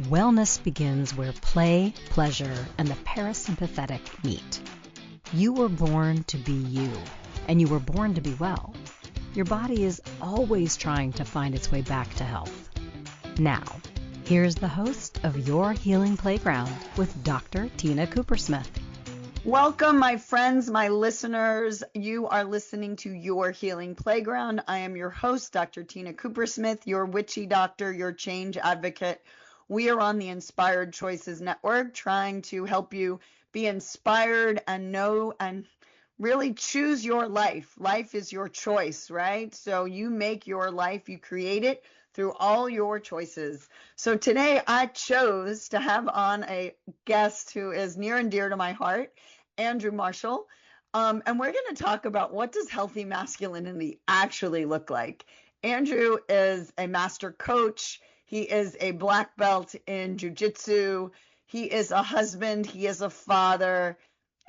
Wellness begins where play, pleasure, and the parasympathetic meet. You were born to be you, and you were born to be well. Your body is always trying to find its way back to health. Now, here's the host of Your Healing Playground with Dr. Tina Coopersmith. Welcome, my friends, my listeners. You are listening to Your Healing Playground. I am your host, Dr. Tina Coopersmith, your witchy doctor, your change advocate. We are on the Inspired Choices Network, trying to help you be inspired and know and really choose your life. Life is your choice, right? So you make your life, you create it through all your choices. So today I chose to have on a guest who is near and dear to my heart, Andrew Marshall. And we're going to talk about what does healthy masculinity actually look like. Andrew is a master coach. He is a black belt in Jiu-Jitsu. He is a husband. He is a father.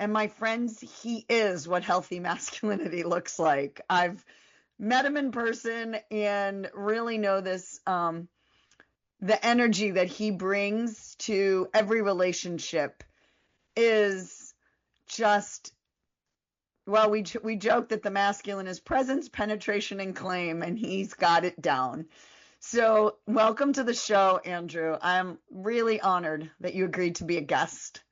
And my friends, he is what healthy masculinity looks like. I've met him in person and really know this, the energy that he brings to every relationship is just, well, we joke that the masculine is presence, penetration, and claim, and he's got it down. So welcome to the show, Andrew. I'm really honored that you agreed to be a guest.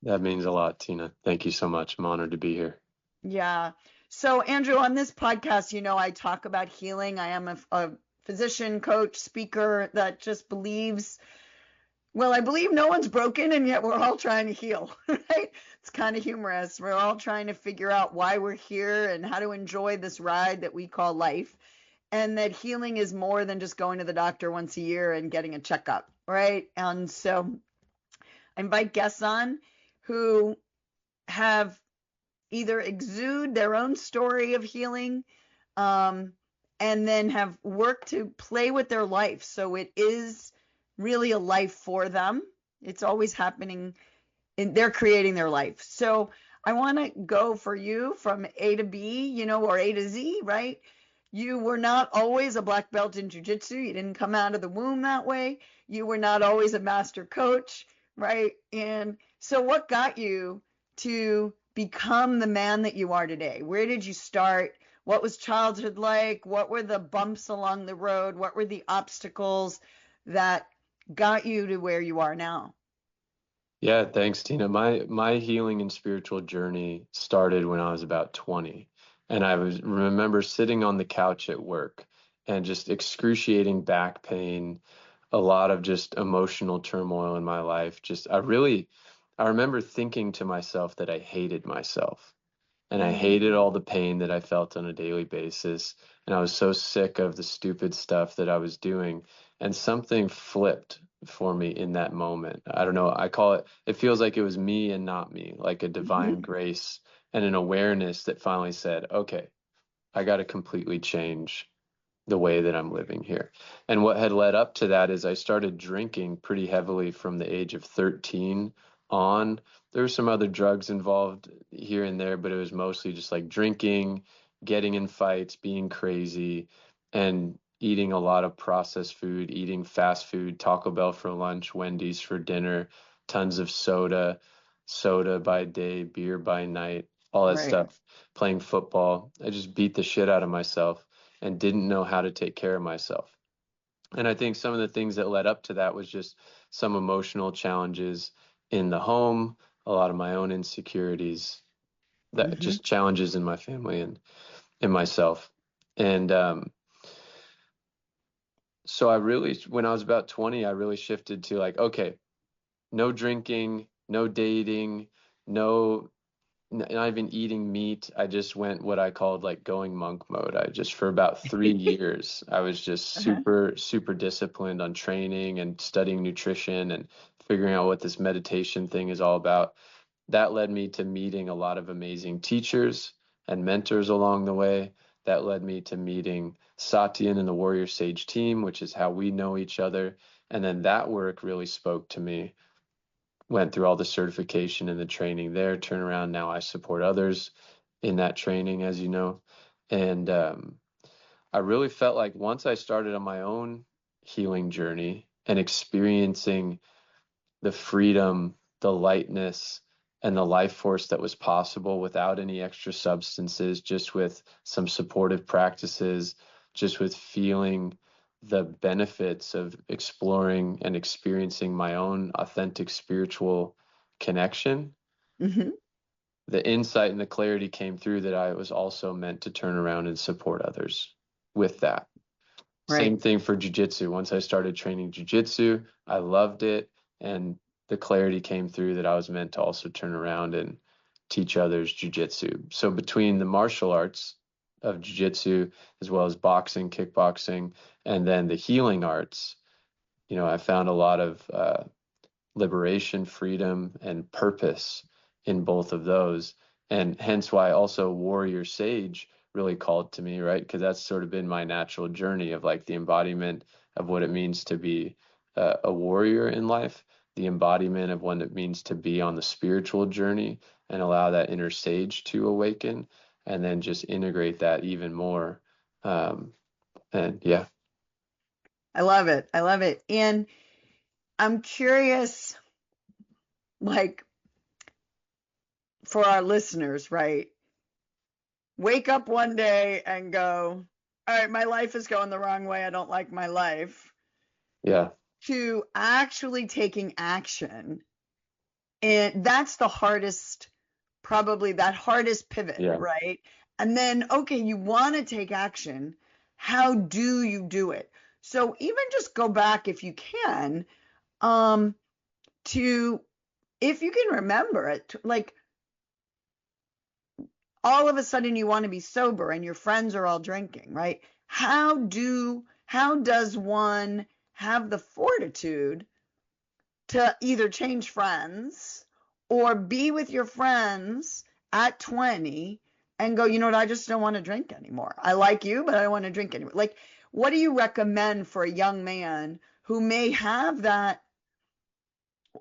That means a lot, Tina. Thank you so much. I'm honored to be here. Yeah. So Andrew, on this podcast, I talk about healing. I am a physician, coach, speaker that just believes, well, I believe no one's broken and yet we're all trying to heal, right? It's kind of humorous. We're all trying to figure out why we're here and how to enjoy this ride that we call life. And that healing is more than just going to the doctor once a year and getting a checkup, right? And so I invite guests on who have either exude their own story of healing and then have worked to play with their life. So it is really a life for them. It's always happening. They're creating their life. So I want to go for you from A to B, or A to Z, right? You were not always a black belt in Jiu-Jitsu. You didn't come out of the womb that way. You were not always a master coach, right? And so what got you to become the man that you are today? Where did you start? What was childhood like? What were the bumps along the road? What were the obstacles that got you to where you are now? Yeah, thanks, Tina. My healing and spiritual journey started when I was about 20. And remember sitting on the couch at work and just excruciating back pain, a lot of just emotional turmoil in my life. I remember thinking to myself that I hated myself. And I hated all the pain that I felt on a daily basis. And I was so sick of the stupid stuff that I was doing. And something flipped for me in that moment. I don't know. It feels like it was me and not me, like a divine grace and an awareness that finally said, okay, I got to completely change the way that I'm living here. And what had led up to that is I started drinking pretty heavily from the age of 13 on. There were some other drugs involved here and there, but it was mostly just like drinking, getting in fights, being crazy, and eating a lot of processed food, eating fast food, Taco Bell for lunch, Wendy's for dinner, tons of soda by day, beer by night, all that stuff, playing football. I just beat the shit out of myself and didn't know how to take care of myself. And I think some of the things that led up to that was just some emotional challenges in the home, a lot of my own insecurities, that just challenges in my family and in myself. And so when I was about 20, I really shifted to like, okay, no drinking, no dating, not even eating meat. I just went what I called like going monk mode. For about 3 years, I was just super, super disciplined on training and studying nutrition and figuring out what this meditation thing is all about. That led me to meeting a lot of amazing teachers and mentors along the way. That led me to meeting Satyan and the Warrior Sage team, which is how we know each other. And then that work really spoke to me. Went through all the certification and the training there, turn around. Now I support others in that training, as you know. And I really felt like once I started on my own healing journey and experiencing the freedom, the lightness, and the life force that was possible without any extra substances, just with some supportive practices, just with feeling the benefits of exploring and experiencing my own authentic spiritual connection. Mm-hmm. The insight and the clarity came through that I was also meant to turn around and support others with that. Right. Same thing for jiu-jitsu. Once I started training jiu-jitsu, I loved it. And the clarity came through that I was meant to also turn around and teach others jiu-jitsu. So between the martial arts of jiu-jitsu, as well as boxing, kickboxing, and then the healing arts, I found a lot of liberation, freedom, and purpose in both of those. And hence why also warrior sage really called to me, right? Because that's sort of been my natural journey of like the embodiment of what it means to be a warrior in life, the embodiment of what it means to be on the spiritual journey and allow that inner sage to awaken, and then just integrate that even more. And yeah. I love it. I love it. And I'm curious, like, for our listeners, right? Wake up one day and go, all right, my life is going the wrong way. I don't like my life. Yeah. To actually taking action. And that's the hardest, probably that hardest pivot, Yeah. right? And then, okay, you want to take action. How do you do it? So even just go back if you can, to, if you can remember it, like all of a sudden you want to be sober and your friends are all drinking, right? How does one have the fortitude to either change friends or be with your friends at 20 and go, you know what, I just don't want to drink anymore. I like you, but I don't want to drink anymore. Like, what do you recommend for a young man who may have that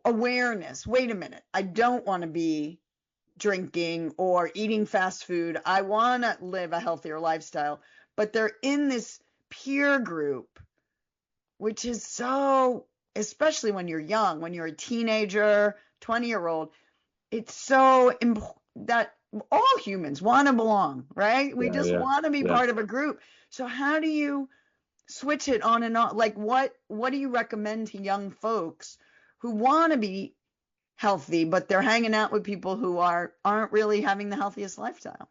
awareness? Wait a minute, I don't want to be drinking or eating fast food. I want to live a healthier lifestyle, but they're in this peer group, which is so, especially when you're young, when you're a teenager, 20-year-old, it's so important that all humans want to belong, right? We Yeah. just Yeah. want to be Yeah. part of a group. So how do you switch it on and on? Like what do you recommend to young folks who want to be healthy, but they're hanging out with people who aren't really having the healthiest lifestyle?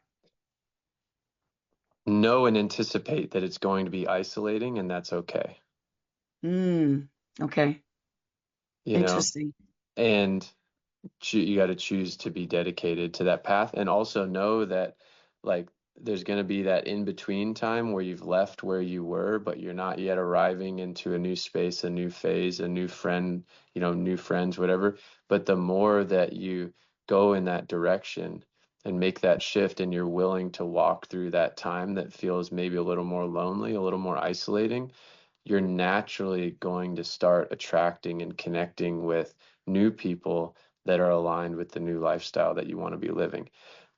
Know and anticipate that it's going to be isolating, and that's okay. Okay. You know, Interesting. and you got to choose to be dedicated to that path, and also know that like there's going to be that in between time where you've left where you were, but you're not yet arriving into a new space, a new phase, a new friend, new friends, whatever. But the more that you go in that direction and make that shift, and you're willing to walk through that time that feels maybe a little more lonely, a little more isolating, you're naturally going to start attracting and connecting with new people that are aligned with the new lifestyle that you want to be living.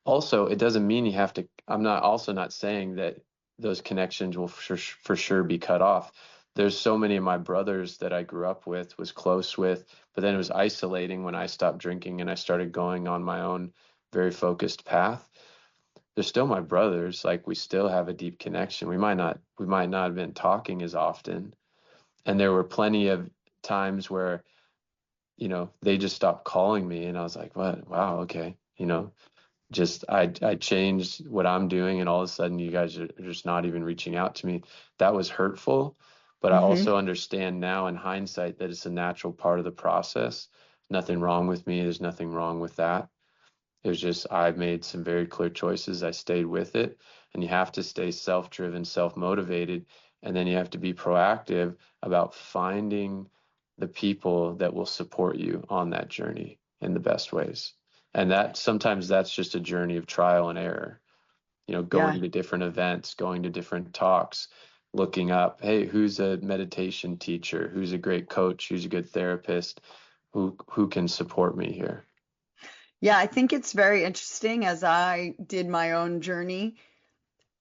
Also, it doesn't mean you have to, I'm not also not saying that those connections will for sure be cut off. There's so many of my brothers that I grew up with, was close with, but then it was isolating when I stopped drinking and I started going on my own very focused path. They're still my brothers. Like we still have a deep connection. We might not have been talking as often. And there were plenty of times where, they just stopped calling me and I was like, what? Wow, okay. Just I changed what I'm doing and all of a sudden you guys are just not even reaching out to me. That was hurtful, but I Mm-hmm. also understand now in hindsight that it's a natural part of the process. Nothing wrong with me. There's nothing wrong with that. It was just I made some very clear choices. I stayed with it, and you have to stay self-driven, self-motivated, and then you have to be proactive about finding the people that will support you on that journey in the best ways. And that sometimes that's just a journey of trial and error. Yeah. Going to different events, going to different talks, looking up, hey, who's a meditation teacher? Who's a great coach? Who's a good therapist? Who can support me here? Yeah, I think it's very interesting as I did my own journey.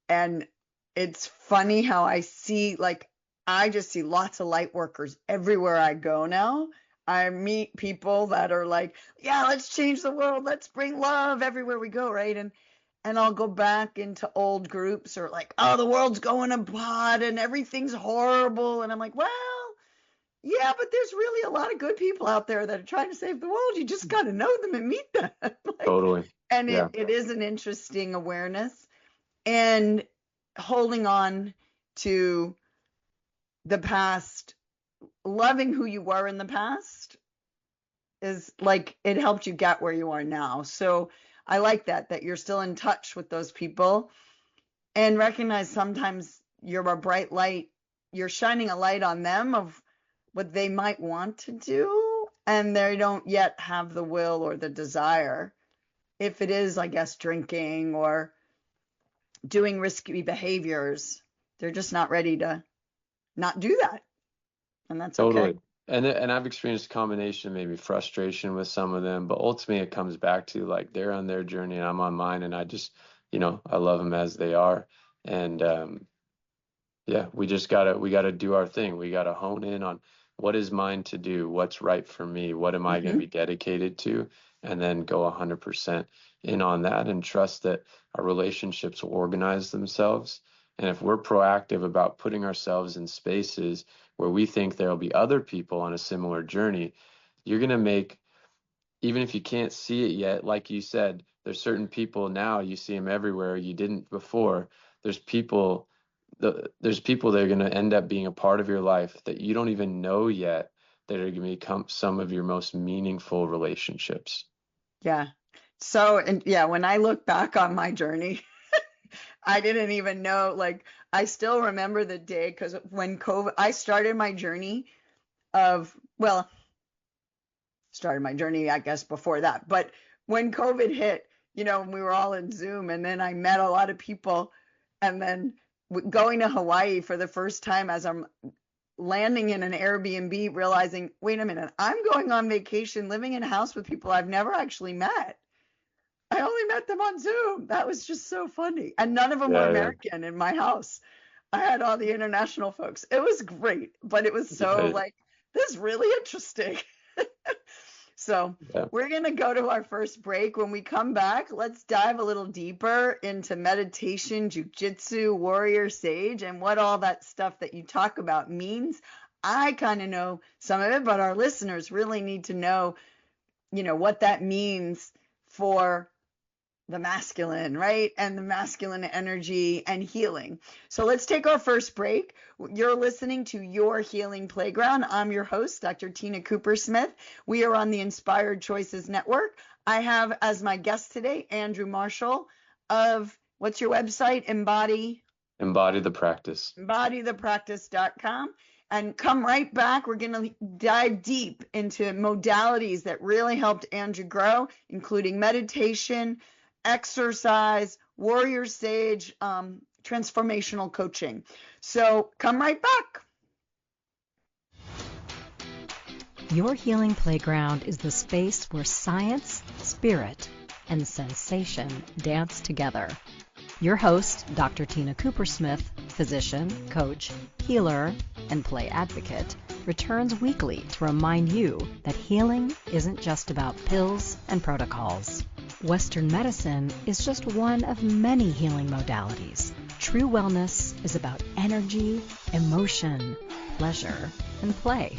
And it's funny how I see, like, I just see lots of light workers everywhere I go now. I meet people that are like, yeah, let's change the world. Let's bring love everywhere we go, right? And I'll go back into old groups or like, oh, the world's going to pot and everything's horrible. And I'm like, well, yeah, but there's really a lot of good people out there that are trying to save the world. You just got to know them and meet them. Like, Totally. and Yeah. it is an interesting awareness, and holding on to the past, loving who you were in the past is like, it helped you get where you are now. So I like that you're still in touch with those people, and recognize sometimes you're a bright light. You're shining a light on them of what they might want to do, and they don't yet have the will or the desire. If it is, I guess, drinking or doing risky behaviors, they're just not ready to not do that. And that's Totally. okay. And I've experienced a combination of maybe frustration with some of them, but ultimately it comes back to like they're on their journey and I'm on mine, and I just, I love them as they are. And yeah, we gotta do our thing. We gotta hone in on what is mine to do, what's right for me, what am I going to be dedicated to, and then go 100% in on that and trust that our relationships will organize themselves. And if we're proactive about putting ourselves in spaces where we think there'll be other people on a similar journey, you're going to make, even if you can't see it yet, like you said, there's certain people now, you see them everywhere, you didn't before. There's people that are going to end up being a part of your life that you don't even know yet, that are going to become some of your most meaningful relationships. Yeah. So, and yeah, when I look back on my journey, I didn't even know, like, I still remember the day, because when COVID, I started my journey I guess before that, but when COVID hit, we were all in Zoom, and then I met a lot of people, and then going to Hawaii for the first time, as I'm landing in an Airbnb, realizing, wait a minute, I'm going on vacation, living in a house with people I've never actually met. I only met them on Zoom. That was just so funny. And none of them were American in my house. I had all the international folks. It was great, but it was so like, this is really interesting. So we're going to go to our first break. When we come back, let's dive a little deeper into meditation, jiu-jitsu, warrior sage, and what all that stuff that you talk about means. I kind of know some of it, but our listeners really need to know, what that means for the masculine, right? And the masculine energy and healing. So let's take our first break. You're listening to Your Healing Playground. I'm your host, Dr. Tina Cooper-Smith. We are on the Inspired Choices Network. I have as my guest today, Andrew Marshall of, what's your website? Embody the Practice. Embodythepractice.com. And come right back. We're going to dive deep into modalities that really helped Andrew grow, including meditation, exercise, warrior sage, transformational coaching. So come right back. Your Healing Playground is the space where science, spirit, and sensation dance together. Your host, Dr. Tina Cooper-Smith, physician, coach, healer, and play advocate, returns weekly to remind you that healing isn't just about pills and protocols. Western medicine is just one of many healing modalities. True wellness is about energy, emotion, pleasure, and play.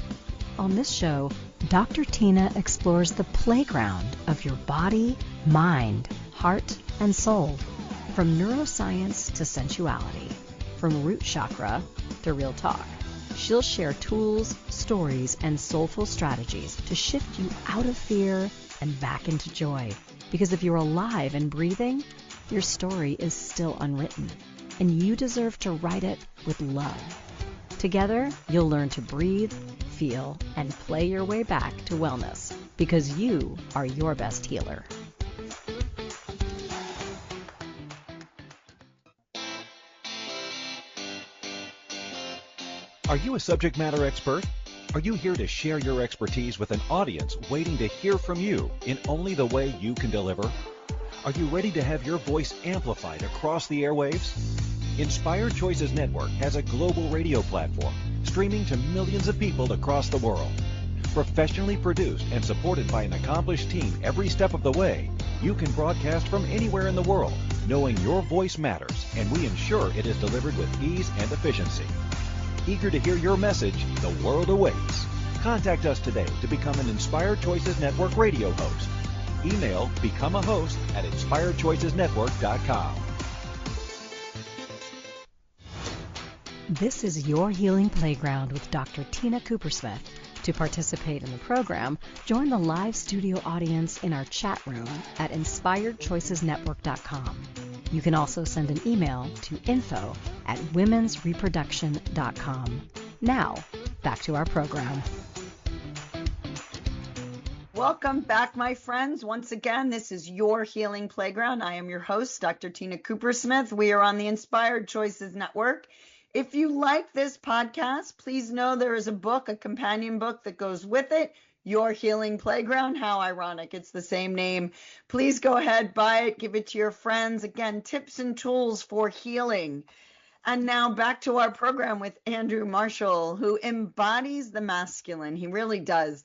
On this show, Dr. Tina explores the playground of your body, mind, heart, and soul. From neuroscience to sensuality, from root chakra to real talk. She'll share tools, stories, and soulful strategies to shift you out of fear and back into joy. Because if you're alive and breathing, your story is still unwritten, and you deserve to write it with love. Together, you'll learn to breathe, feel, and play your way back to wellness, because you are your best healer. Are you a subject matter expert? Are you here to share your expertise with an audience waiting to hear from you in only the way you can deliver? Are you ready to have your voice amplified across the airwaves? Inspired Choices Network has a global radio platform streaming to millions of people across the world. Professionally produced and supported by an accomplished team every step of the way, you can broadcast from anywhere in the world, knowing your voice matters, and we ensure it is delivered with ease and efficiency. Eager to hear your message, the world awaits. Contact us today to become an Inspired Choices Network radio host. Email becomeahost@inspiredchoicesnetwork.com. This is Your Healing Playground with Dr. Tina Coopersmith. To participate in the program, join the live studio audience in our chat room at inspiredchoicesnetwork.com. You can also send an email to info@womensreproduction.com. Now, back to our program. Welcome back, my friends. Once again, this is Your Healing Playground. I am your host, Dr. Tina Coopersmith. We are on the Inspired Choices Network. If you like this podcast, please know there is a book, a companion book that goes with it, Your Healing Playground. How ironic. It's the same name. Please go ahead, buy it, give it to your friends. Again, tips and tools for healing. And now back to our program with Andrew Marshall, who embodies the masculine. He really does.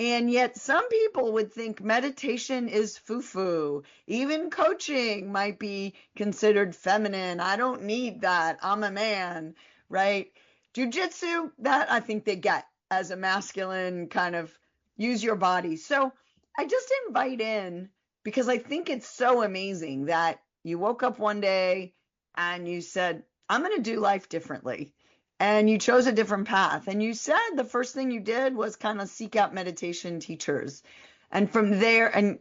And yet some people would think meditation is foo-foo. Even coaching might be considered feminine. I don't need that. I'm a man, right? Jiu-Jitsu, that I think they get as a masculine kind of use your body. So I just invite in, because I think it's so amazing that you woke up one day and you said, I'm going to do life differently. And you chose a different path. And you said the first thing you did was kind of seek out meditation teachers. And from there, and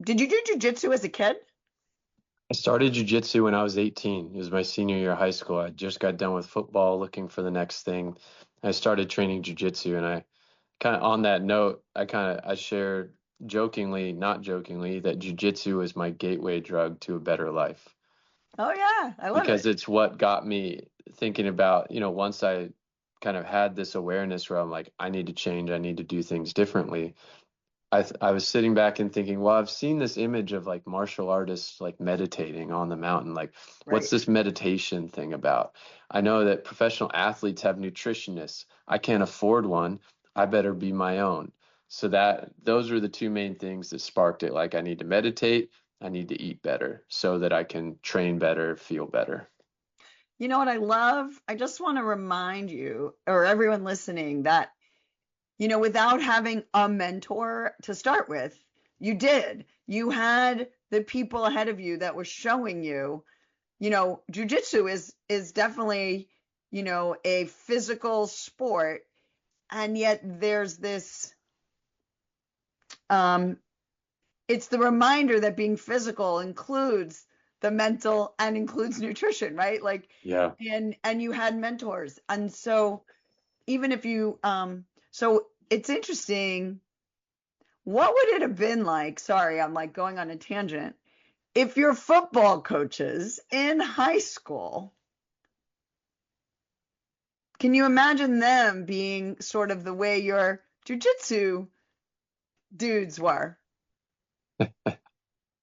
did you do jiu-jitsu as a kid? I started jiu-jitsu when I was 18. It was my senior year of high school. I just got done with football, looking for the next thing. I started training jiu-jitsu, and I kind of, on that note, I shared jokingly, not jokingly, that jiu-jitsu was my gateway drug to a better life. Oh yeah, I love Because it. it's what got me thinking about, once I kind of had this awareness where I'm like, I need to change, I need to do things differently. I was sitting back and thinking, well, I've seen this image of like martial artists like meditating on the mountain. Like, what's Right. this meditation thing about? I know that professional athletes have nutritionists. I can't afford one. I better be my own. So those were the two main things that sparked it. Like, I need to meditate. I need to eat better so that I can train better, feel better. You know what I love? I just want to remind you, or everyone listening, that, without having a mentor to start with, you did. You had the people ahead of you that were showing you, jiu-jitsu is definitely, a physical sport. And yet there's this, it's the reminder that being physical includes the mental and includes nutrition, right? Like, Yeah. and you had mentors. And so even if you, so it's interesting, what would it have been like? Sorry, I'm like going on a tangent. If your football coaches in high school, can you imagine them being sort of the way your jiu-jitsu dudes were?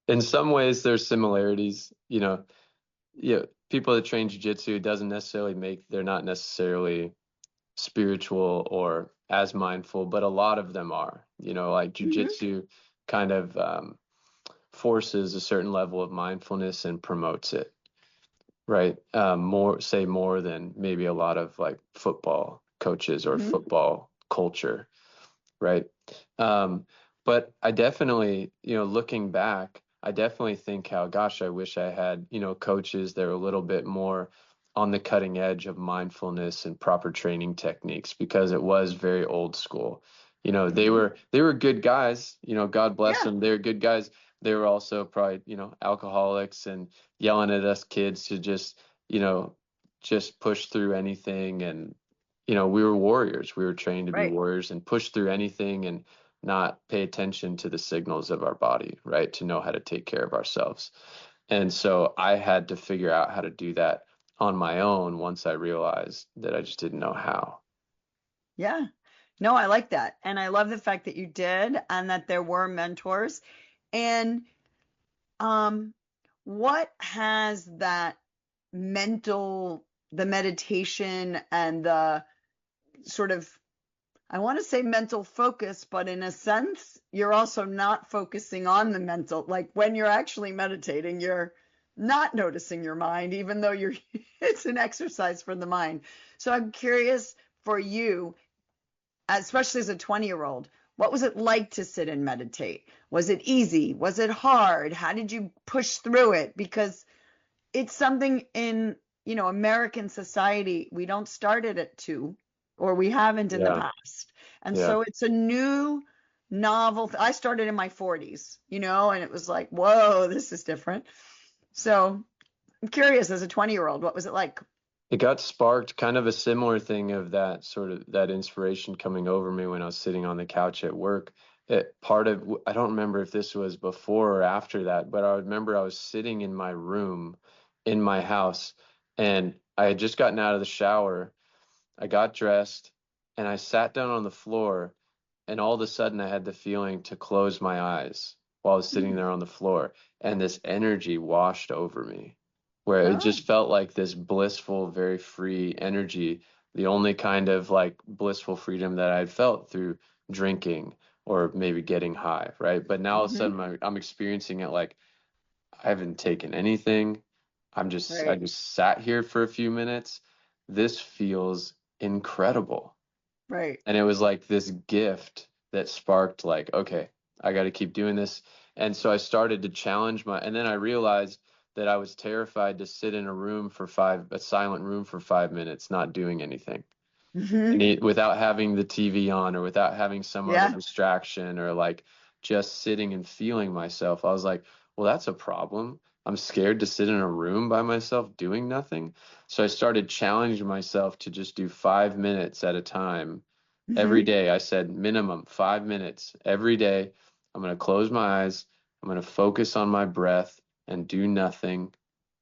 In some ways, there's similarities. People that train jiu-jitsu doesn't necessarily they're not necessarily spiritual or as mindful, but a lot of them are. Like Mhm. jiu-jitsu kind of forces a certain level of mindfulness and promotes it, right? More than maybe a lot of like football coaches or Mhm. football culture, right? But I definitely, looking back, I definitely think how, gosh, I wish I had, coaches that are a little bit more on the cutting edge of mindfulness and proper training techniques, because it was very old school. They Mhm. were good guys, God bless Yeah, them. They were good guys. They were also probably, alcoholics and yelling at us kids to you know, just push through anything. And, we were warriors. We were trained to be right. warriors and push through anything and not pay attention to the signals of our body, right? To know how to take care of ourselves. And so I had to figure out how to do that on my own once I realized that I just didn't know how. Yeah. No, I like that. And I love the fact that you did and that there were mentors. And um, what has that the meditation and the sort of, I want to say mental focus, but in a sense, you're also not focusing on the mental. Like when you're actually meditating, you're not noticing your mind, even though you're, it's an exercise for the mind. So I'm curious for you, especially as a 20-year-old, what was it like to sit and meditate? Was it easy? Was it hard? How did you push through it? Because it's something in, American society, we don't start it at 2, or we haven't in the Yeah. past. And Yeah. so it's a new novel. I started in my 40s, and it was like, whoa, this is different. So I'm curious, as a 20-year-old, what was it like? It got sparked, kind of a similar thing of that sort of that inspiration coming over me when I was sitting on the couch at work. I don't remember if this was before or after that, but I remember I was sitting in my room in my house, and I had just gotten out of the shower. I got dressed and I sat down on the floor, and all of a sudden I had the feeling to close my eyes while I was sitting Mm. there on the floor, and this energy washed over me where it Oh. just felt like this blissful, very free energy, the only kind of like blissful freedom that I'd felt through drinking or maybe getting high, right? But now all of a Hmm. sudden I'm experiencing it like I haven't taken anything. I Right. just sat here for a few minutes. This feels incredible. Right. And it was like this gift that sparked like, okay, I got to keep doing this. And so I started to challenge and then I realized that I was terrified to sit in a silent room for 5 minutes, not doing anything. Hmm. Without having the TV on or without having some other Yeah. distraction or like just sitting and feeling myself. I was like, well, that's a problem. I'm scared to sit in a room by myself doing nothing. So I started challenging myself to just do 5 minutes at a time every Hmm. day. I said minimum 5 minutes every day. I'm going to close my eyes. I'm going to focus on my breath and do nothing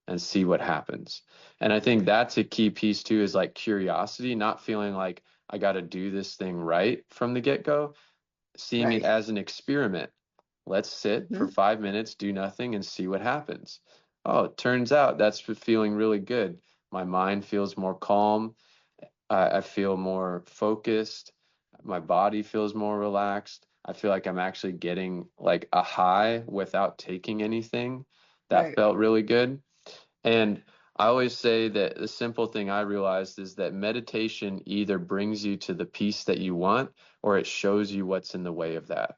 and see what happens. And I think that's a key piece too, is like curiosity, not feeling like I got to do this thing right from the get-go, seeing it Right. as an experiment. Let's sit for Hmm. 5 minutes, do nothing, and see what happens. Oh, it turns out that's feeling really good. My mind feels more calm. I feel more focused. My body feels more relaxed. I feel like I'm actually getting like a high without taking anything. That Right. felt really good. And I always say that the simple thing I realized is that meditation either brings you to the peace that you want or it shows you what's in the way of that.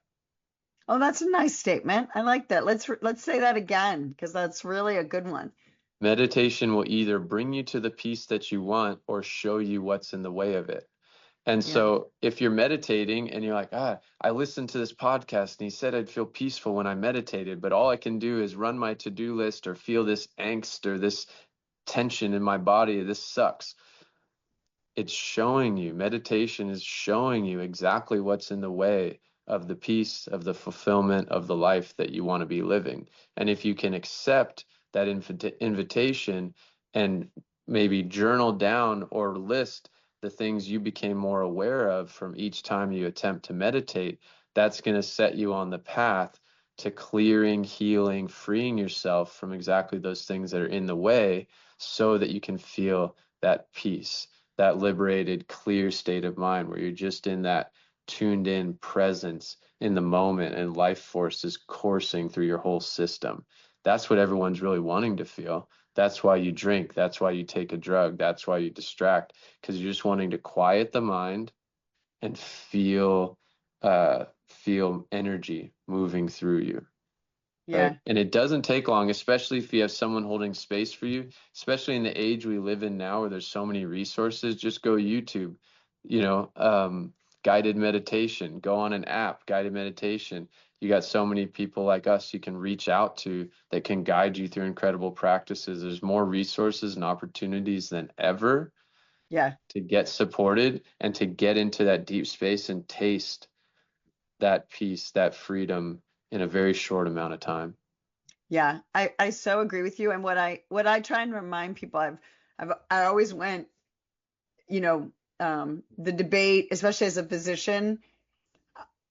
Oh, that's a nice statement. I like that. Let's say that again, because that's really a good one. Meditation will either bring you to the peace that you want or show you what's in the way of it. And Yeah. so if you're meditating and you're like, I listened to this podcast and he said I'd feel peaceful when I meditated, but all I can do is run my to-do list or feel this angst or this tension in my body. This sucks. It's showing you, meditation is showing you exactly what's in the way of the peace, of the fulfillment of the life that you want to be living. And if you can accept that invitation and maybe journal down or list the things you became more aware of from each time you attempt to meditate, that's going to set you on the path to clearing, healing, freeing yourself from exactly those things that are in the way so that you can feel that peace, that liberated, clear state of mind where you're just in that tuned in presence in the moment and life force is coursing through your whole system. That's what everyone's really wanting to feel. That's why you drink. That's why you take a drug. That's why you distract, because you're just wanting to quiet the mind and feel energy moving through you. Yeah. Right. And it doesn't take long, especially if you have someone holding space for you, especially in the age we live in now where there's so many resources. Just go YouTube, you know, guided meditation, go on an app, guided meditation. You got so many people like us you can reach out to that can guide you through incredible practices. There's more resources and opportunities than ever Yeah. to get supported and to get into that deep space and taste that peace, that freedom in a very short amount of time. Yeah. I so agree with you. And what I try and remind people, I always went, you know, the debate, especially as a physician,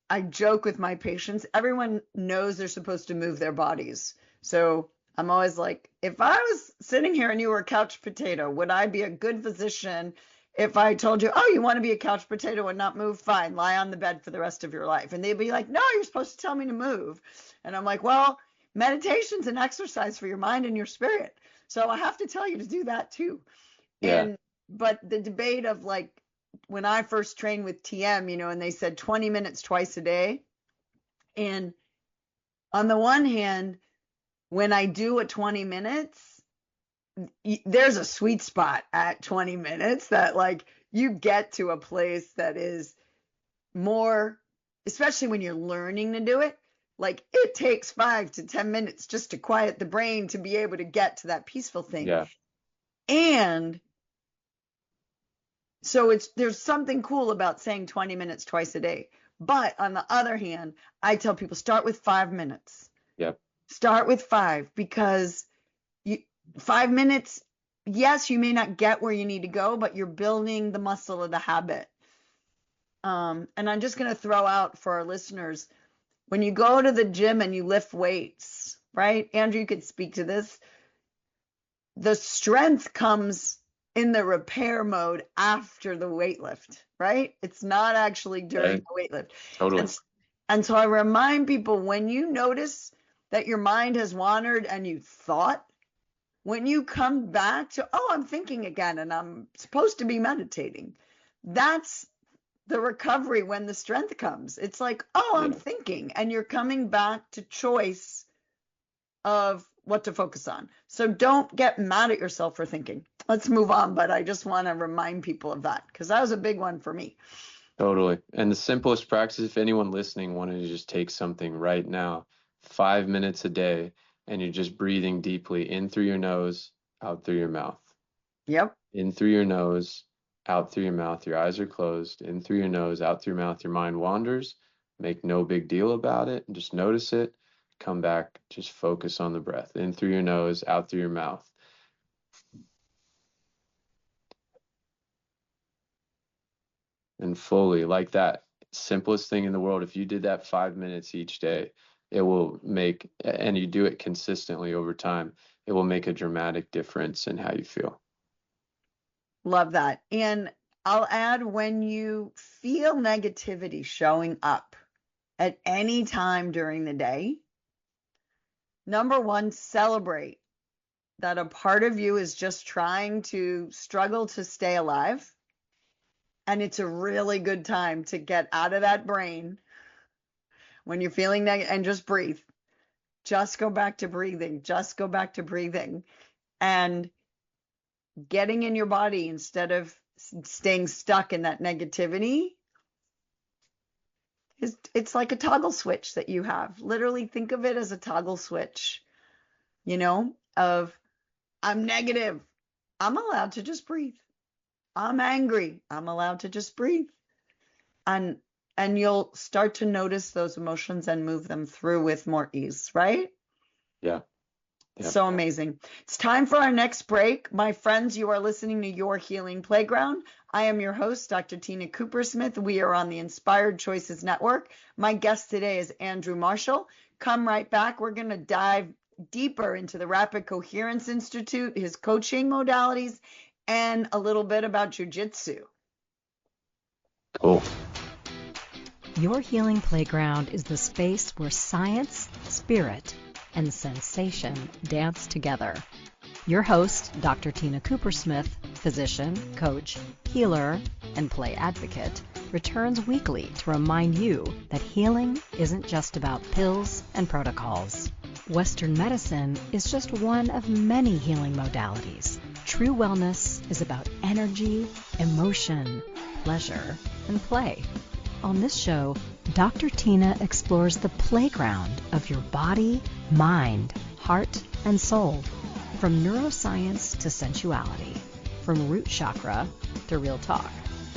I joke with my patients, everyone knows they're supposed to move their bodies. So I'm always like, if I was sitting here and you were a couch potato, would I be a good physician if I told you, oh, you want to be a couch potato and not move, fine, lie on the bed for the rest of your life. And they'd be like, no, you're supposed to tell me to move. And I'm like, well, meditation's an exercise for your mind and your spirit. So I have to tell you to do that too. Yeah. But the debate of like, when I first trained with TM, and they said 20 minutes twice a day. And on the one hand, when I do a 20 minutes, there's a sweet spot at 20 minutes that like you get to a place that is more, especially when you're learning to do it. Like it takes 5 to 10 minutes just to quiet the brain to be able to get to that peaceful thing. Yeah. And so there's something cool about saying 20 minutes twice a day. But on the other hand, I tell people start with 5 minutes. Yep. Start with 5 because 5 minutes, yes, you may not get where you need to go, but you're building the muscle of the habit. And I'm just going to throw out for our listeners, when you go to the gym and you lift weights, right? Andrew, you could speak to this. The strength comes in the repair mode after the weight lift, right? It's not actually during the weight lift. Totally. And so I remind people, when you notice that your mind has wandered and you thought, when you come back to, oh, I'm thinking again and I'm supposed to be meditating, that's the recovery when the strength comes. It's like, oh, I'm thinking, and you're coming back to choice of what to focus on. So don't get mad at yourself for thinking. Let's move on, but I just want to remind people of that because that was a big one for me. Totally. And the simplest practice, if anyone listening wanted to just take something right now, 5 minutes a day, and you're just breathing deeply in through your nose, out through your mouth. Yep. In through your nose, out through your mouth. Your eyes are closed. In through your nose, out through your mouth. Your mind wanders. Make no big deal about it. Just notice it. Come back. Just focus on the breath. In through your nose, out through your mouth. And fully, like that. Simplest thing in the world. If you did that 5 minutes each day, it will make, and you do it consistently over time, it will make a dramatic difference in how you feel. Love that. And I'll add, when you feel negativity showing up at any time during the day, number one, celebrate that a part of you is just trying to struggle to stay alive. And it's a really good time to get out of that brain when you're feeling negative and just breathe. Just go back to breathing. Just go back to breathing. And getting in your body instead of staying stuck in that negativity it's like a toggle switch that you have. Literally think of it as a toggle switch, of I'm negative. I'm allowed to just breathe. I'm angry. I'm allowed to just breathe. And you'll start to notice those emotions and move them through with more ease, right? Yeah. Yep. So amazing. It's time for our next break. My friends, you are listening to Your Healing Playground. I am your host, Dr. Tina Cooper-Smith. We are on the Inspired Choices Network. My guest today is Andrew Marshall. Come right back. We're going to dive deeper into the Rapid Coherence Institute, his coaching modalities, and a little bit about jiu-jitsu. Cool. Your Healing Playground is the space where science, spirit, and sensation dance together. Your host, Dr. Tina Cooper-Smith, physician, coach, healer, and play advocate, returns weekly to remind you that healing isn't just about pills and protocols. Western medicine is just one of many healing modalities. True wellness is about energy, emotion, pleasure, and play. On this show, Dr. Tina explores the playground of your body, mind, heart, and soul. From neuroscience to sensuality, from root chakra to real talk.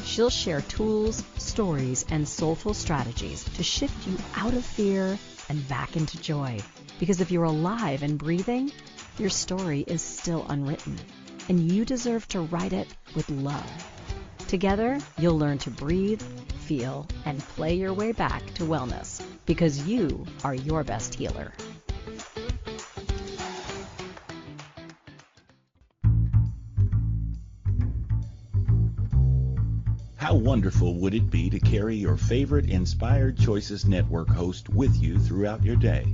She'll share tools, stories, and soulful strategies to shift you out of fear and back into joy. Because if you're alive and breathing, your story is still unwritten, and you deserve to write it with love. Together, you'll learn to breathe, feel, and play your way back to wellness, because you are your best healer. How wonderful would it be to carry your favorite Inspired Choices Network host with you throughout your day?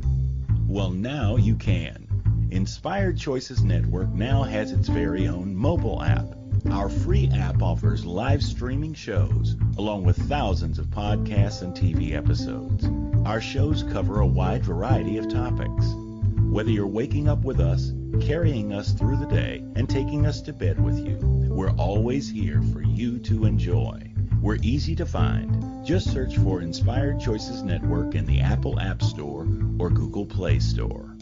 Well, now you can. Inspired Choices Network now has its very own mobile app. Our free app offers live streaming shows, along with thousands of podcasts and TV episodes. Our shows cover a wide variety of topics. Whether you're waking up with us, carrying us through the day, and taking us to bed with you, we're always here for you to enjoy. We're easy to find. Just search for Inspired Choices Network in the Apple App Store or Google Play Store.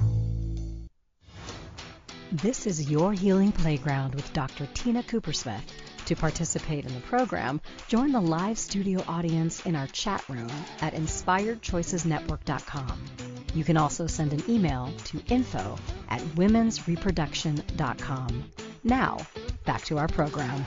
This is Your Healing Playground with Dr. Tina Coopersmith. To participate in the program, join the live studio audience in our chat room at inspiredchoicesnetwork.com. You can also send an email to info@womensreproduction.com. Now, back to our program.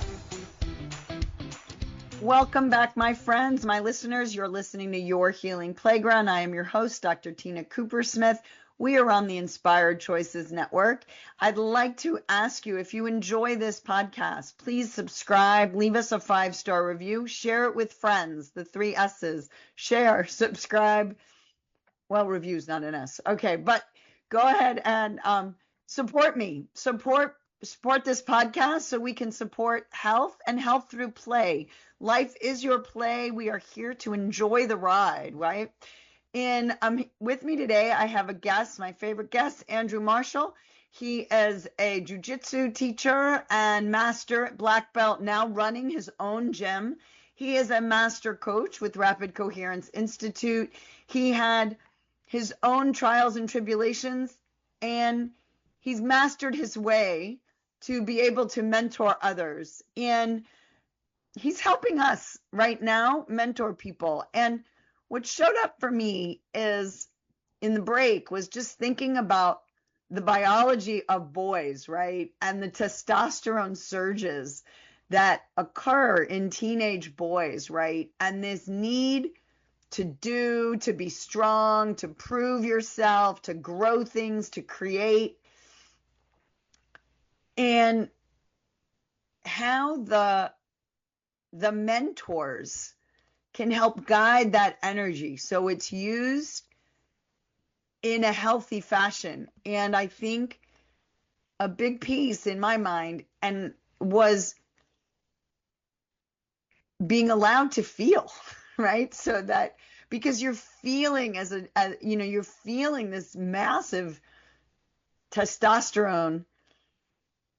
Welcome back, my friends, my listeners. You're listening to Your Healing Playground. I am your host, Dr. Tina Coopersmith. We are on the Inspired Choices Network. I'd like to ask you, if you enjoy this podcast, please subscribe, leave us a 5-star review, share it with friends, the 3 S's, share, subscribe. Well, review's not an S. Okay, but go ahead and support me. Support this podcast so we can support health and health through play. Life is your play. We are here to enjoy the ride, right? And with me today, I have a guest, my favorite guest, Andrew Marshall. He is a jiu-jitsu teacher and master black belt, now running his own gym. He is a master coach with Rapid Coherence Institute. He had his own trials and tribulations, and he's mastered his way to be able to mentor others. And he's helping us right now mentor people. And what showed up for me is in the break was just thinking about the biology of boys, right? And the testosterone surges that occur in teenage boys, right? And this need to do, to be strong, to prove yourself, to grow things, to create. And how the mentors can help guide that energy so it's used in a healthy fashion. And I think a big piece in my mind and was being allowed to feel, right? So that because you're feeling you're feeling this massive testosterone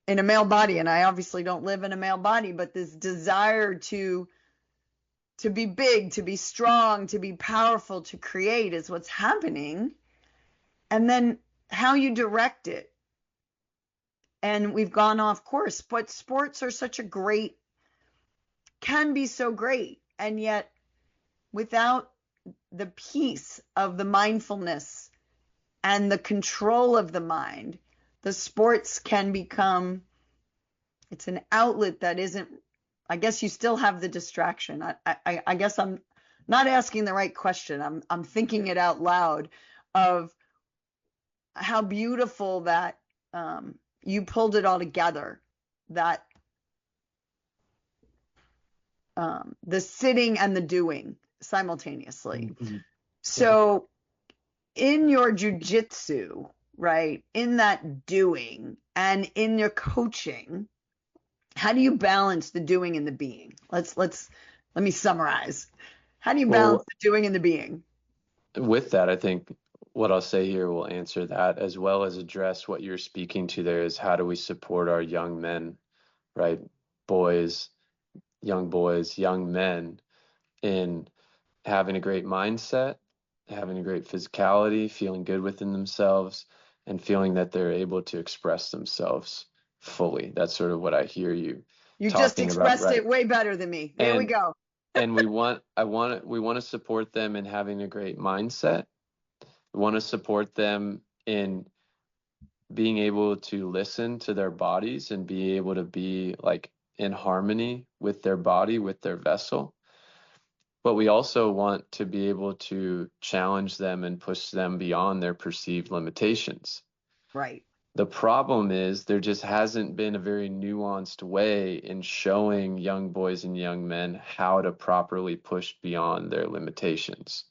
in a male body, and I obviously don't live in a male body, but this desire to be big, to be strong, to be powerful, to create is what's happening. And then how you direct it. And we've gone off course, but sports are can be so great. And yet without the peace of the mindfulness and the control of the mind, the sports can become, it's an outlet that isn't, I guess you still have the distraction. I guess I'm not asking the right question. I'm thinking it out loud of how beautiful that you pulled it all together, that the sitting and the doing simultaneously. Mm-hmm. So in your jiu-jitsu, right, in that doing and in your coaching, how do you balance the doing and the being? Let me summarize. How do you balance the doing and the being? With that, I think what I'll say here will answer that, as well as address what you're speaking to there is how do we support our young men, right? Young men in having a great mindset, having a great physicality, feeling good within themselves, and feeling that they're able to express themselves fully. That's sort of what I hear you. You just expressed about, right? It way better than me. There we go. And we want to support them in having a great mindset. We want to support them in being able to listen to their bodies and be able to be like in harmony with their body, with their vessel. But we also want to be able to challenge them and push them beyond their perceived limitations. Right. The problem is there just hasn't been a very nuanced way in showing young boys and young men how to properly push beyond their limitations.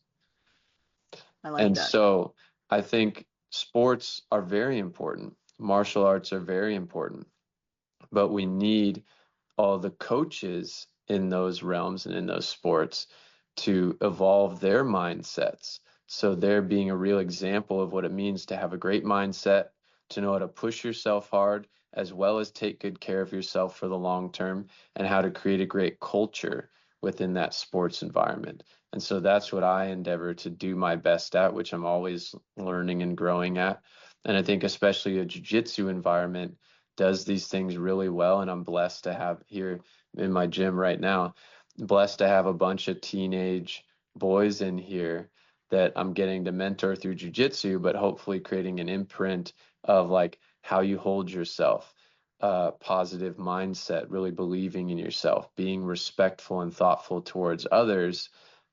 I like And that. so I think sports are very important. Martial arts are very important, but we need all the coaches in those realms and in those sports to evolve their mindsets. So they're being a real example of what it means to have a great mindset, to know how to push yourself hard, as well as take good care of yourself for the long term, and how to create a great culture within that sports environment. And so that's what I endeavor to do my best at, which I'm always learning and growing at. And I think especially a jiu-jitsu environment does these things really well. And I'm blessed to have here in my gym right now, blessed to have a bunch of teenage boys in here that I'm getting to mentor through jiu-jitsu, but hopefully creating an imprint of like how you hold yourself, positive mindset, really believing in yourself, being respectful and thoughtful towards others,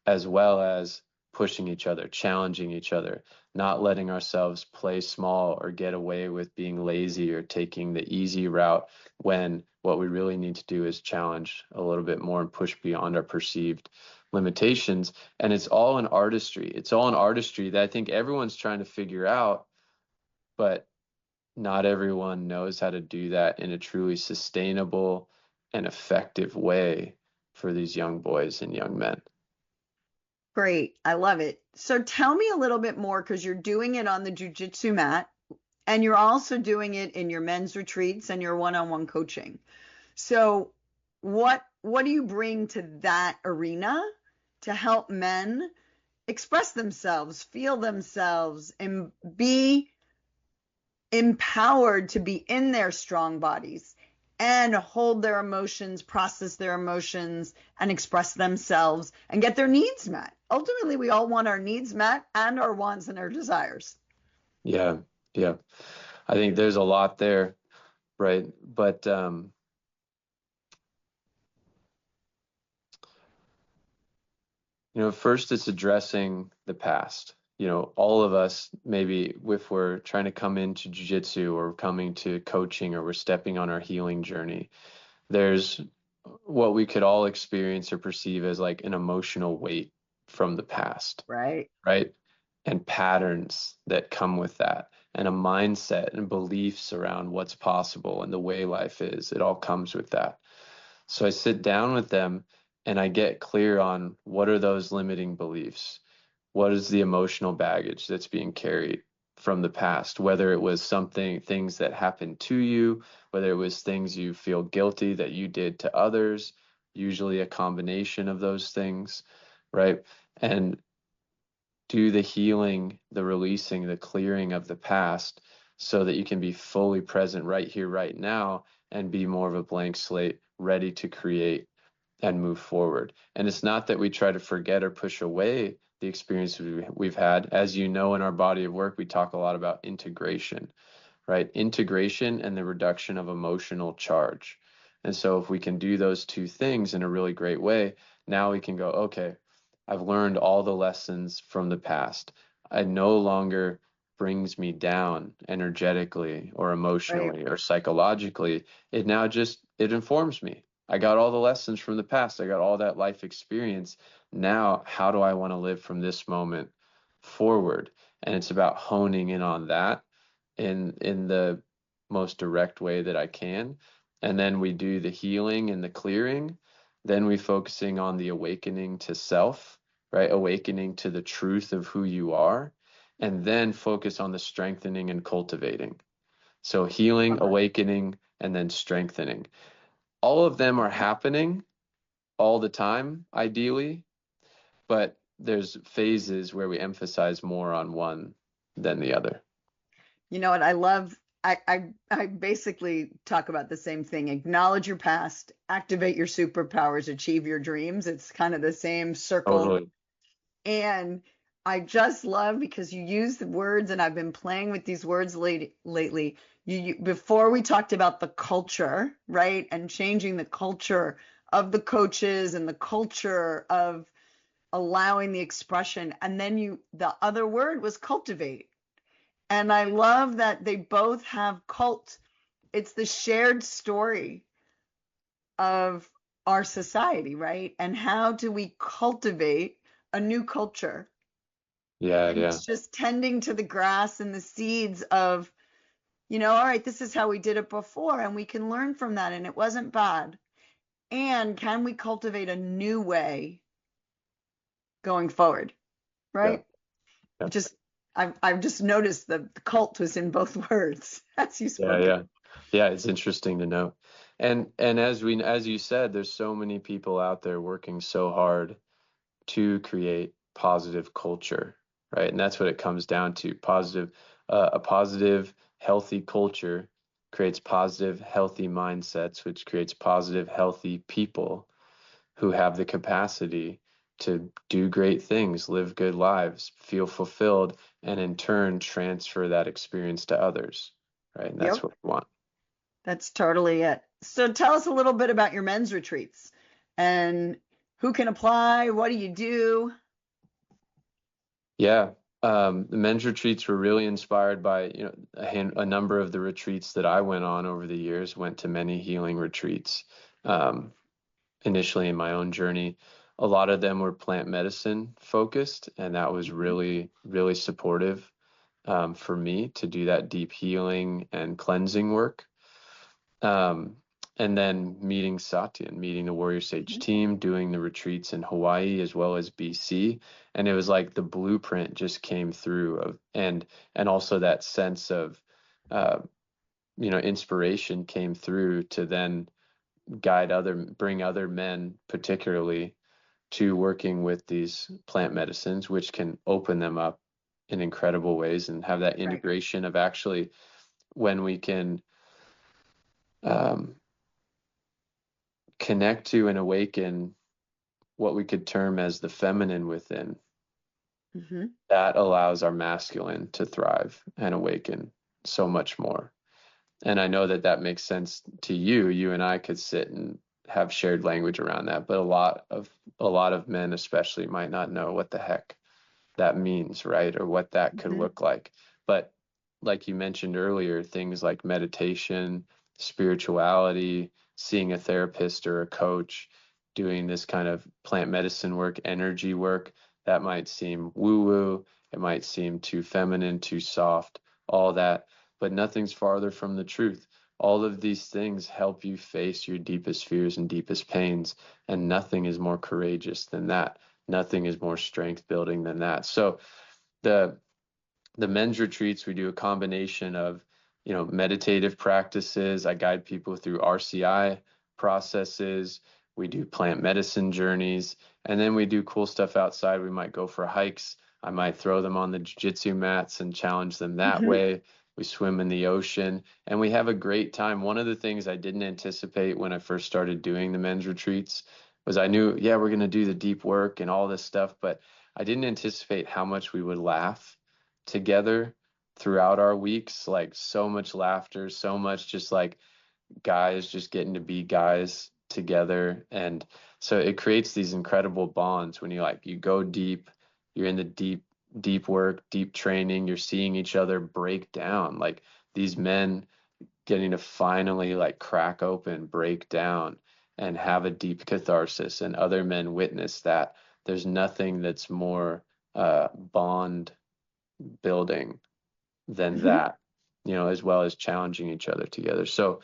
as well as pushing each other, challenging each other, not letting ourselves play small or get away with being lazy or taking the easy route, when what we really need to do is challenge a little bit more and push beyond our perceived limitations. And it's all an artistry. It's all an artistry that I think everyone's trying to figure out, but not everyone knows how to do that in a truly sustainable and effective way for these young boys and young men. Great. I love it. So tell me a little bit more, because you're doing it on the jujitsu mat and you're also doing it in your men's retreats and your one-on-one coaching. So what do you bring to that arena to help men express themselves, feel themselves, and be empowered to be in their strong bodies and hold their emotions, process their emotions, and express themselves and get their needs met? Ultimately, we all want our needs met and our wants and our desires. Yeah, yeah. I think there's a lot there, right? But first it's addressing the past. All of us, maybe if we're trying to come into jiu-jitsu or coming to coaching or we're stepping on our healing journey, there's what we could all experience or perceive as like an emotional weight from the past, Right. right? And patterns that come with that, and a mindset and beliefs around what's possible and the way life is. It all comes with that. So I sit down with them and I get clear on what are those limiting beliefs? What is the emotional baggage that's being carried from the past, whether it was things that happened to you, whether it was things you feel guilty that you did to others, usually a combination of those things, right? And do the healing, the releasing, the clearing of the past so that you can be fully present right here, right now, and be more of a blank slate, ready to create and move forward. And it's not that we try to forget or push away the experience we've had. As you know, in our body of work, we talk a lot about integration, right? Integration and the reduction of emotional charge. And so if we can do those two things in a really great way, now we can go, okay, I've learned all the lessons from the past. It no longer brings me down energetically or Right. emotionally or psychologically. It informs me. I got all the lessons from the past. I got all that life experience. Now, how do I want to live from this moment forward? And it's about honing in on that in the most direct way that I can. And then we do the healing and the clearing. Then we focusing on the awakening to self, right? Awakening to the truth of who you are, and then focus on the strengthening and cultivating. So healing, awakening, and then strengthening. All of them are happening all the time, ideally, but there's phases where we emphasize more on one than the other. You know what I love? I basically talk about the same thing. Acknowledge your past, activate your superpowers, achieve your dreams. It's kind of the same circle. Totally. And I just love, because you use the words, and I've been playing with these words lately. Before we talked about the culture, right? And changing the culture of the coaches and the culture of allowing the expression. And then the other word was cultivate. And I love that they both have cult. It's the shared story of our society, right? And how do we cultivate a new culture? Yeah, And yeah, it's just tending to the grass and the seeds of, all right, this is how we did it before, and we can learn from that, and it wasn't bad. And can we cultivate a new way going forward, yeah, right? yeah, Just I've just noticed the cult was in both words as you yeah, spoke it. yeah. Yeah, it's interesting to know. And as you said, there's so many people out there working so hard to create positive culture, right? And that's what it comes down to. A positive, healthy culture creates positive, healthy mindsets, which creates positive, healthy people who have the capacity to do great things, live good lives, feel fulfilled, and in turn transfer that experience to others, right? And that's Yep, what we want. that's totally it. So tell us a little bit about your men's retreats and who can apply, what do you do? Yeah, the men's retreats were really inspired by, a number of the retreats that I went on over the years, went to many healing retreats. Um, Initially in my own journey, a lot of them were plant medicine focused, and that was Mhm. really, really supportive for me to do that deep healing and cleansing work. Um, and then meeting Satya and meeting the Warrior Sage Mhm. team, doing the retreats in Hawaii as well as BC. And it was like the blueprint just came through and also that sense of, uh, inspiration came through to then bring other men particularly to working with these plant medicines, which can open them up in incredible ways and have that Right. integration of actually when we can, um, connect to and awaken what we could term as the feminine within, Hmm. that allows our masculine to thrive and awaken so much more. And I know that that makes sense to you. You and I could sit and have shared language around that, but a lot of men especially might not know what the heck that means, right? Or what that could Hmm. look like. But like you mentioned earlier, things like meditation, spirituality, seeing a therapist or a coach, doing this kind of plant medicine work, energy work, that might seem woo-woo, it might seem too feminine, too soft, all that, but nothing's farther from the truth. All of these things help you face your deepest fears and deepest pains, and nothing is more courageous than that. Nothing is more strength building than that. So the the men's retreats, we do a combination of, meditative practices. I guide people through RCI processes. We do plant medicine journeys, and then we do cool stuff outside. We might go for hikes. I might throw them on the jiu-jitsu mats and challenge them that Hmm. way. We swim in the ocean and we have a great time. One of the things I didn't anticipate when I first started doing the men's retreats was I knew, yeah, we're going to do the deep work and all this stuff, but I didn't anticipate how much we would laugh together throughout our weeks, like so much laughter, so much just like guys just getting to be guys together. And so it creates these incredible bonds when you go deep, you're in the deep work, deep training, you're seeing each other break down. Like these men getting to finally like crack open, break down, and have a deep catharsis, and other men witness that. There's nothing that's more bond building than Hmm. that, as well as challenging each other together. So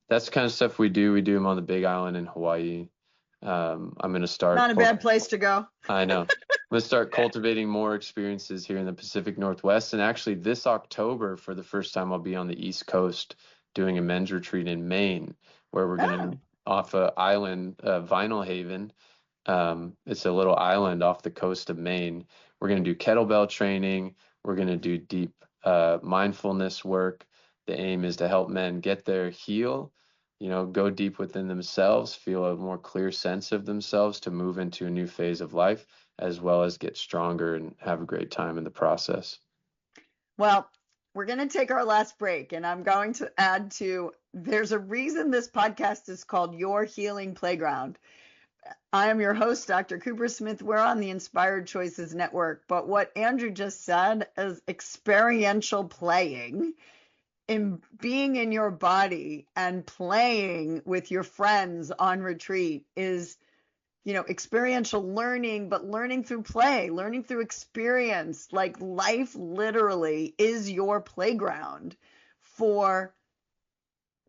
that's the kind of stuff we do. We do them on the Big Island in Hawaii. I'm going to start. Not a bad place to go. I know. I'm going to start cultivating more experiences here in the Pacific Northwest. And actually, this October, for the first time, I'll be on the East Coast doing a men's retreat in Maine, where we're going to Oh. off a island, Vinyl Haven. It's a little island off the coast of Maine. We're going to do kettlebell training. We're going to do deep mindfulness work. The aim is to help men get there, heal, go deep within themselves, feel a more clear sense of themselves to move into a new phase of life, as well as get stronger and have a great time in the process. Well, we're going to take our last break, and I'm going to add to there's a reason this podcast is called Your Healing Playground. I am your host, Dr. Cooper Smith. We're on the Inspired Choices Network. But what Andrew just said is experiential playing, in being in your body and playing with your friends on retreat is, experiential learning, but learning through play, learning through experience. Like life literally is your playground for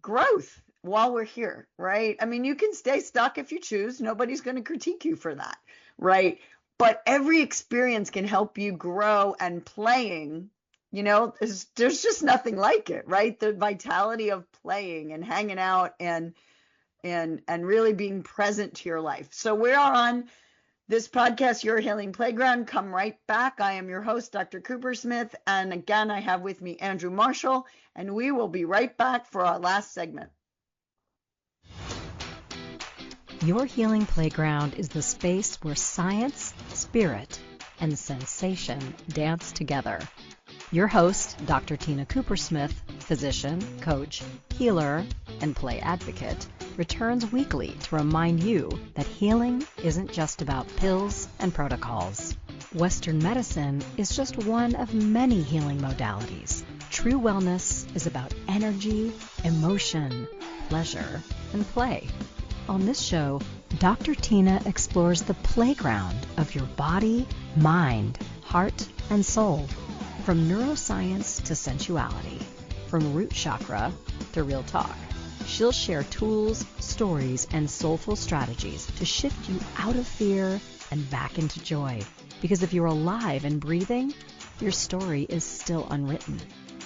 growth while we're here, right? I mean, you can stay stuck if you choose. Nobody's going to critique you for that, right? But every experience can help you grow, and playing, there's just nothing like it, right? The vitality of playing and hanging out and really being present to your life. So we are on this podcast, Your Healing Playground. Come right back. I am your host, Dr. Cooper Smith. And again, I have with me Andrew Marshall, and we will be right back for our last segment. Your Healing Playground is the space where science, spirit, and sensation dance together. Your host, Dr. Tina Cooper Smith, physician, coach, healer, and play advocate, returns weekly to remind you that healing isn't just about pills and protocols. Western medicine is just one of many healing modalities. True wellness is about energy, emotion, pleasure, and play. On this show, Dr. Tina explores the playground of your body, mind, heart, and soul. From neuroscience to sensuality, from root chakra to real talk. She'll share tools, stories, and soulful strategies to shift you out of fear and back into joy. Because if you're alive and breathing, your story is still unwritten,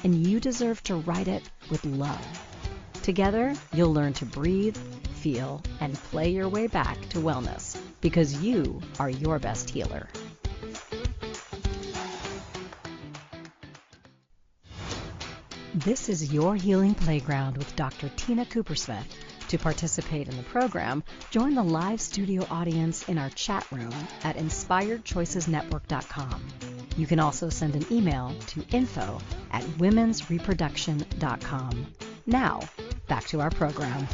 and you deserve to write it with love. Together, you'll learn to breathe, feel, and play your way back to wellness, because you are your best healer. This is Your Healing Playground with Dr. Tina Cooper Smith. To participate in the program, join the live studio audience in our chat room at inspiredchoicesnetwork.com. You can also send an email to info@womensreproduction.com. Now, back to our program.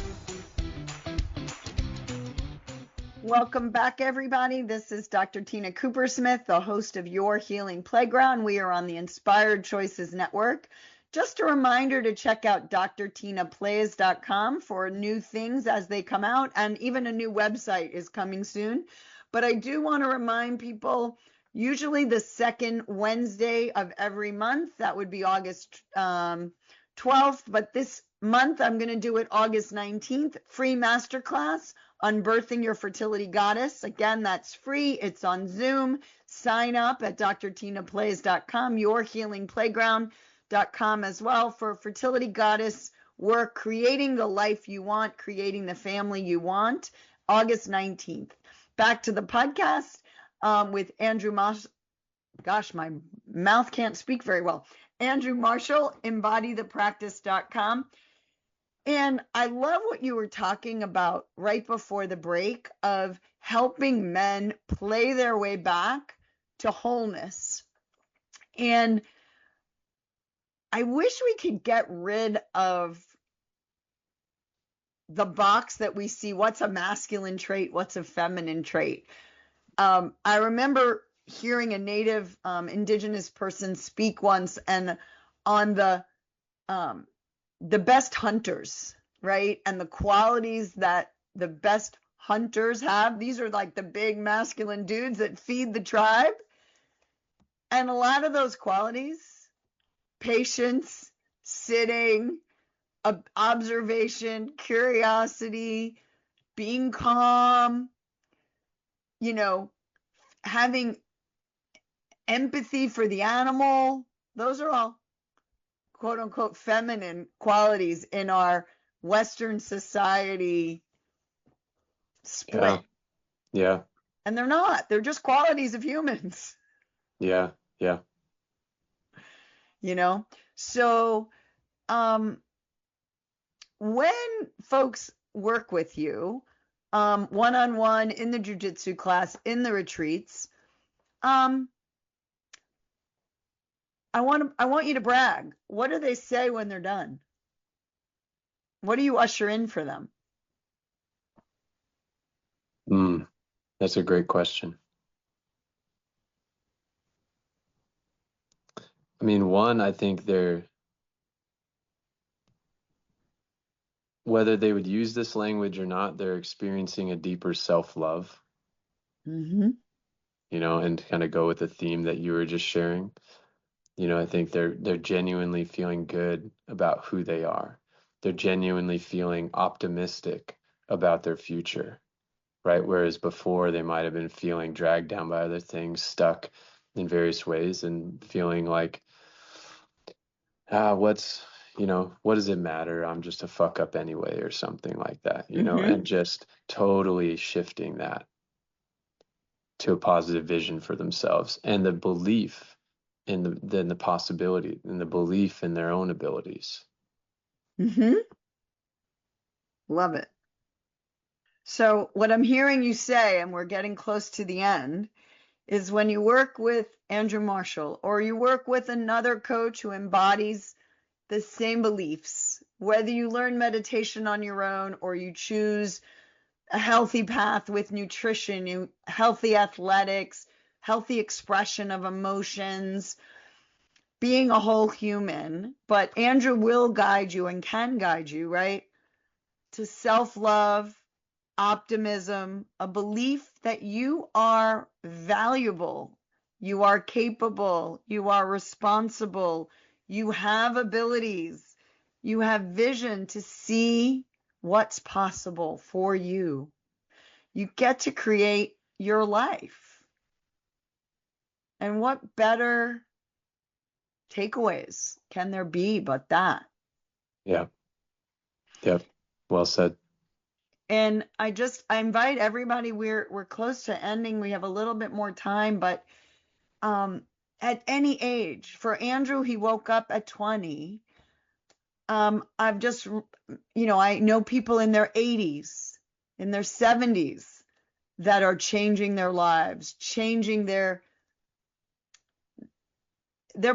Welcome back, everybody. This is Dr. Tina Cooper Smith, the host of Your Healing Playground. We are on the Inspired Choices Network. Just a reminder to check out drtinaplays.com for new things as they come out, and even a new website is coming soon. But I do want to remind people, usually the second Wednesday of every month, that would be August 12th, but this month I'm going to do it August 19th, free masterclass on birthing your fertility goddess. Again, that's free. It's on Zoom. Sign up at drtinaplays.com, yourhealingplayground.com as well for fertility goddess work, creating the life you want, creating the family you want, August 19th. Back to the podcast with Andrew Marshall. Gosh, my mouth can't speak very well. Andrew Marshall, embodiethepractice.com. And I love what you were talking about right before the break of helping men play their way back to wholeness. And I wish we could get rid of the box that we see. What's a masculine trait? What's a feminine trait? I remember hearing a native indigenous person speak once, and on the best hunters, right? And the qualities that the best hunters have. These are like the big masculine dudes that feed the tribe. And a lot of those qualities, patience, sitting, observation, curiosity, being calm, having empathy for the animal, those are all quote unquote feminine qualities in our Western society split. Yeah. And they're not. They're just qualities of humans. Yeah. So when folks work with you one-on-one in the jiu-jitsu class, in the retreats, I want you to brag. What do they say when they're done? What do you usher in for them? That's a great question. I mean, one, I think whether they would use this language or not, they're experiencing a deeper self-love, Mm-hmm. and kind of go with the theme that you were just sharing. I think they're genuinely feeling good about who they are. They're genuinely feeling optimistic about their future, right? Whereas before they might have been feeling dragged down by other things, stuck in various ways, and feeling like, what does it matter? I'm just a fuck up anyway, or something like that, Mm-hmm. and just totally shifting that to a positive vision for themselves, and the belief in the possibility, and the belief in their own abilities. Mm-hmm. Love it. So what I'm hearing you say, and we're getting close to the end, is when you work with Andrew Marshall or you work with another coach who embodies the same beliefs, whether you learn meditation on your own or you choose a healthy path with nutrition, healthy athletics, healthy expression of emotions, being a whole human. But Andrew will guide you and can guide you, right? To self-love, optimism, a belief that you are valuable, you are capable, you are responsible, you have abilities, you have vision to see what's possible for you. You get to create your life. And what better takeaways can there be but that? Yeah. Yep. Well said. And I invite everybody, we're close to ending. We have a little bit more time, but at any age, for Andrew, he woke up at 20. I've just, I know people in their 80s, in their 70s that are changing their lives, changing their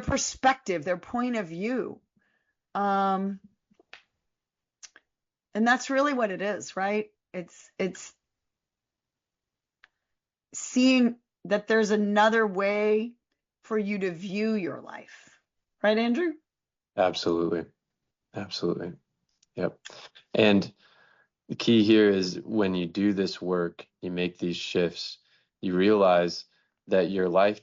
perspective, their point of view. And that's really what it is, right? It's seeing that there's another way for you to view your life. Right, Andrew? Absolutely. Absolutely. Yep. And the key here is when you do this work, you make these shifts, you realize that your life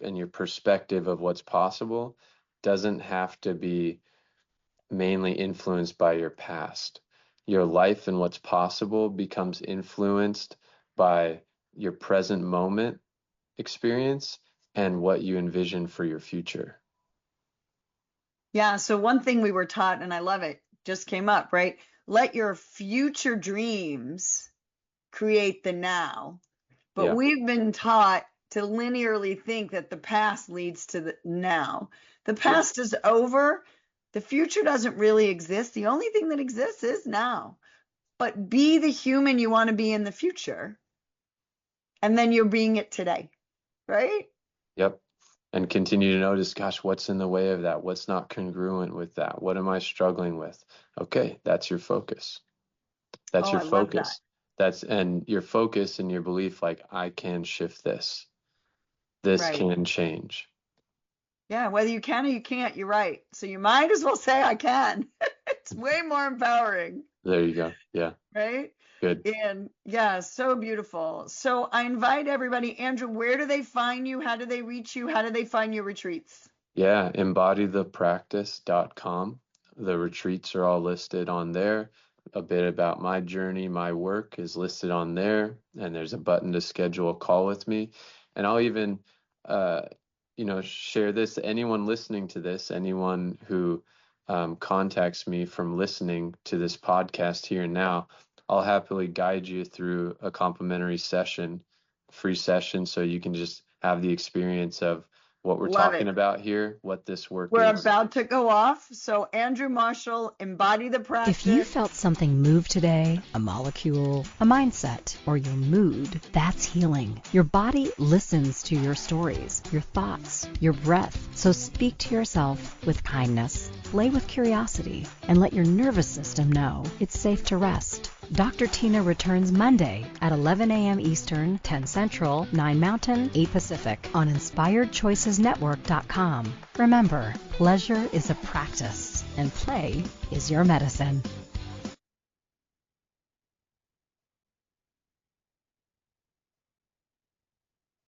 and your perspective of what's possible doesn't have to be mainly influenced by your past. Your life and what's possible becomes influenced by your present moment experience and what you envision for your future. Yeah. So one thing we were taught, and I love it, just came up, right? Let your future dreams create the now. But Yeah. we've been taught to linearly think that the past leads to the now. The past is over. The future doesn't really exist. The only thing that exists is now. But be the human you want to be in the future. And then you're being it today, right? Yep. And continue to notice, gosh, what's in the way of that? What's not congruent with that? What am I struggling with? Okay, that's your focus. That's your I love that. focus. And your focus and your belief, like, I can shift this. This Right. can change. Yeah, whether you can or you can't, you're right. So you might as well say, I can. It's way more empowering. There you go. Yeah. Right? Good. And yeah, so beautiful. So I invite everybody, Andrew, where do they find you? How do they reach you? How do they find your retreats? Yeah, embodiethepractice.com. The retreats are all listed on there. A bit about my journey, my work is listed on there, and there's a button to schedule a call with me. And I'll even, share this. Anyone listening to this, anyone who contacts me from listening to this podcast here and now, I'll happily guide you through a complimentary session, free session, so you can just have the experience of what we're talking about here, what this work We're is. about to go off. So Andrew Marshall, Embody the Practice. If you felt something move today, a molecule, a mindset, or your mood, that's healing. Your body listens to your stories, your thoughts, your breath. So speak to yourself with kindness, play with curiosity, and let your nervous system know it's safe to rest. Dr. Tina returns Monday at 11 a.m. Eastern, 10 Central, 9 Mountain, 8 Pacific on InspiredChoicesNetwork.com. Remember, pleasure is a practice and play is your medicine.